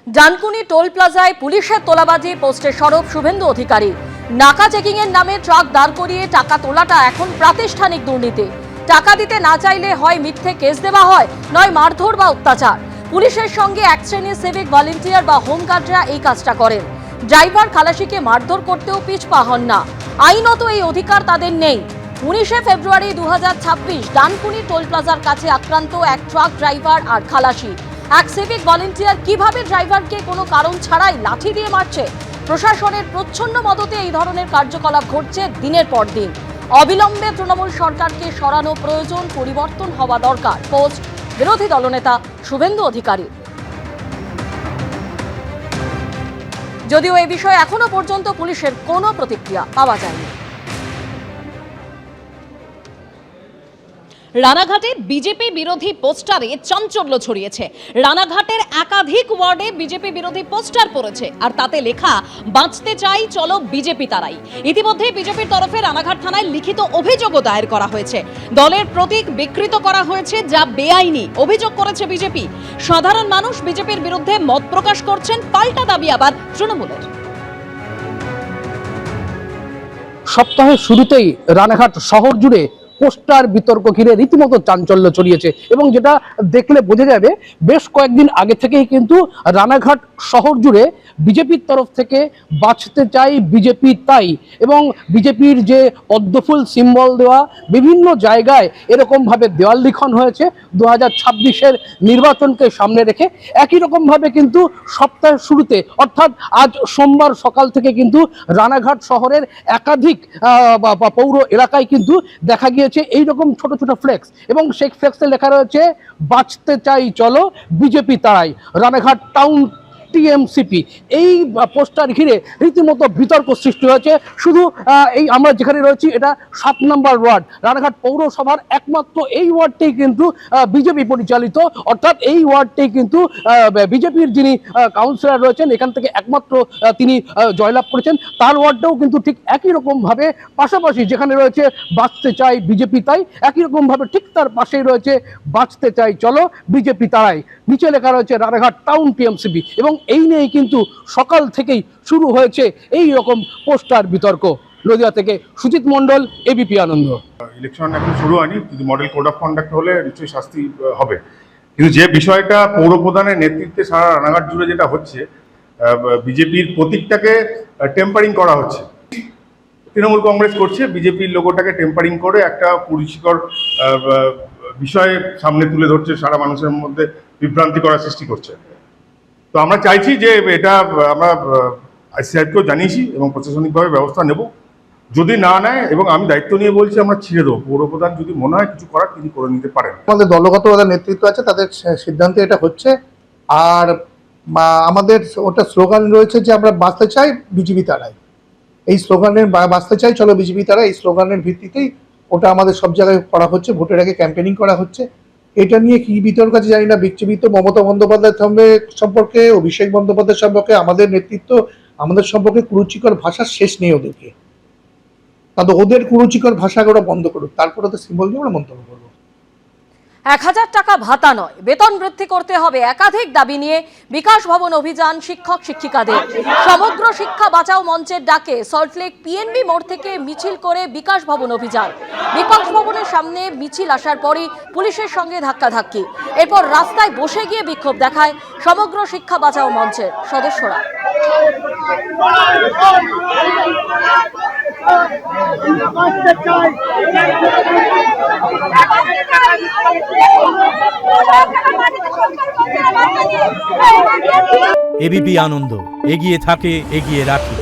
Dankuni toll প্লাজায় পুলিশের তোলাবাজি, পোস্টে সরব শুভেন্দু অধিকারী। নাকা চেকিং এর নামে ট্রাক দাঁড় করিয়ে টাকা তোলাটা এখন প্রাতিষ্ঠানিক দুর্নীতি। টাকা দিতে না চাইলে হয় মিথ্যে কেস দেওয়া হয়, নয় মারধর বা অত্যাচার। পুলিশের সঙ্গে এক শ্রেণীর সিভিক ভলান্টিয়ার বা হোমগার্ডরা এই কাজটা করেন। ড্রাইভার খালাসিকে মারধর করতেও পিছপা হন না। আইনত এই অধিকার তাদের নেই। 19শে ফেব্রুয়ারি 2026 ডানকুনি টোল প্লাজার কাছে আক্রান্ত এক ট্রাক ড্রাইভার আর খালাসি। এক সিভিক ভলান্টিয়ার কিভাবে ড্রাইভারকে কোনো কারণ ছাড়াই লাঠি দিয়ে মারছে। প্রশাসনের প্রচ্ছন্ন মদতে এই ধরনের কার্যকলাপ ঘটছে দিনের পর দিন। অবিলম্বে তৃণমূল সরকারকে সরানো প্রয়োজন, পরিবর্তন হওয়া দরকার। পোস্ট বিরোধী দলনেতা শুভেন্দু অধিকারী। যদিও এই বিষয়ে এখনো পর্যন্ত পুলিশের কোনো প্রতিক্রিয়া পাওয়া যায়নি। রানাঘাটে বিজেপি বিরোধী পোস্টারে চাঞ্চল্য ছড়িয়েছে। রানাঘাটের একাধিক ওয়ার্ডে বিজেপি বিরোধী পোস্টার পড়েছে, আর তাতে লেখা বাঁচতে চাই চলো বিজেপি তারাই। ইতিমধ্যে বিজেপির তরফে রানাঘাট থানায় লিখিত অভিযোগও দায়ের করা হয়েছে। দলের প্রতীক বিকৃত করা হয়েছে, যা বেআইনি অভিযোগ করেছে বিজেপি। সাধারণ মানুষ বিজেপির বিরুদ্ধে মত প্রকাশ করছেন, পাল্টা দাবি আবার তৃণমূলের। সপ্তাহের শুরুতেই রানাঘাট শহর জুড়ে পোস্টার বিতর্ক ঘিরে রীতিমতো চাঞ্চল্য ছড়িয়েছে, এবং যেটা দেখলে বোঝা যাবে বেশ কয়েকদিন আগে থেকেই কিন্তু রানাঘাট শহর জুড়ে বিজেপির তরফ থেকে বাঁচতে চাই বিজেপি তাই, এবং বিজেপির যে পদ্মফুল সিম্বল দেওয়া বিভিন্ন জায়গায় এরকমভাবে দেওয়াল লিখন হয়েছে 2026-এর নির্বাচনকে সামনে রেখে। একই রকমভাবে কিন্তু সপ্তাহের শুরুতে অর্থাৎ আজ সোমবার সকাল থেকে কিন্তু রানাঘাট শহরের একাধিক পৌর এলাকায় কিন্তু দেখা গিয়েছে এইরকম ছোট ছোট ফ্লেক্স, এবং সেই ফ্লেক্সে লেখা রয়েছে বাঁচতে চাই চলো বিজেপি তারাই, রানাঘাট টাউন টিএমসিপি। এই পোস্টার ঘিরে রীতিমতো বিতর্ক সৃষ্টি হয়েছে। শুধু এই আমরা যেখানে রয়েছি এটা 7 নম্বর ওয়ার্ড, রানাঘাট পৌরসভার একমাত্র এই ওয়ার্ডটাই কিন্তু বিজেপি পরিচালিত, অর্থাৎ এই ওয়ার্ডটাই কিন্তু বিজেপির যিনি কাউন্সিলর রয়েছেন এখান থেকে একমাত্র তিনি জয়লাভ করেছেন। তার ওয়ার্ডটাও কিন্তু ঠিক একই রকমভাবে পাশাপাশি যেখানে রয়েছে বাঁচতে চাই বিজেপি তাই, একই রকমভাবে ঠিক তার পাশেই রয়েছে বাঁচতে চাই চলো বিজেপি তারাই। নিচে লেখা রয়েছে রানাঘাট টাউন টিএমসিপি, এবং এই নিয়েই কিন্তু সকাল থেকেই শুরু হয়েছে এই রকম পোস্টার বিতর্ক। নদিয়া থেকে সুজিত মণ্ডল, এবিপি আনন্দ। ইলেকশন এখন শুরু হয়নি, যদি মডেল কোড অফ কন্ডাক্ট হলে নিশ্চয়ই শাস্তি হবে, কিন্তু যে বিষয়টা পৌর প্রধানের নেতৃত্বে সারা রানাঘাট জুড়ে যেটা হচ্ছে, বিজেপির প্রতীকটাকে টেম্পারিং করা হচ্ছে। তৃণমূল কংগ্রেস করছে, বিজেপির লোগোটাকে টেম্পারিং করে একটা কুরুচিকর বিষয়ে সামনে তুলে ধরছে, সারা মানুষের মধ্যে বিভ্রান্তি করার সৃষ্টি করছে। তো আমরা চাইছি যে এটা আমরা আইসিআইকেও জানিয়েছি এবং প্রশাসনিকভাবে ব্যবস্থা নেব। যদি না নেয়, এবং আমি দায়িত্ব নিয়ে বলছি, আমরা ছিঁড়ে দেবো। পৌরপ্রধান যদি মনে হয় কিছু করার তিনি করে নিতে পারেন। আমাদের দলগত নেতৃত্ব আছে, তাদের সিদ্ধান্তে এটা হচ্ছে। আর আমাদের ওটা স্লোগান রয়েছে যে আমরা বাঁচতে চাই বিজেপি তারাই। এই স্লোগানের বাঁচতে চাই চলো বিজেপি তারাই, এই স্লোগানের ভিত্তিতেই ওটা আমাদের সব জায়গায় করা হচ্ছে, ভোটের আগে ক্যাম্পেনিং করা হচ্ছে। এটা নিয়ে কি বিতর্ক আছে জানি না, বিজেপি তো মমতা বন্দ্যোপাধ্যায় সম্পর্কে, অভিষেক বন্দ্যোপাধ্যায় সম্পর্কে, আমাদের নেতৃত্ব আমাদের সম্পর্কে কুরুচিকর ভাষার শেষ নেই ওদেরকে। তাদের ওদের কুরুচিকর ভাষাকে ওরা বন্ধ করুক, তারপরে তো সিম্বল দিয়ে আমরা মন্তব্য করবো। 1000 টাকা ভাতা নয়, বেতন বৃদ্ধি করতে হবে, একাধিক দাবি নিয়ে বিকাশ ভবন অভিযান শিক্ষক শিক্ষিকাদের। সমগ্র শিক্ষা বাঁচাও মঞ্চের ডাকে সল্টলেক পিএনবি মোড় থেকে মিছিল করে বিকাশ ভবন অভিযান। বিকাশ ভবনের সামনে মিছিল আসার পরই পুলিশের সঙ্গে ধাক্কাধাক্কি, এরপর রাস্তায় বসে গিয়ে বিক্ষোভ দেখায় সমগ্র শিক্ষা বাঁচাও মঞ্চের সদস্যরা। এবিপি আনন্দ, এগিয়ে থাকে, এগিয়ে রাখে।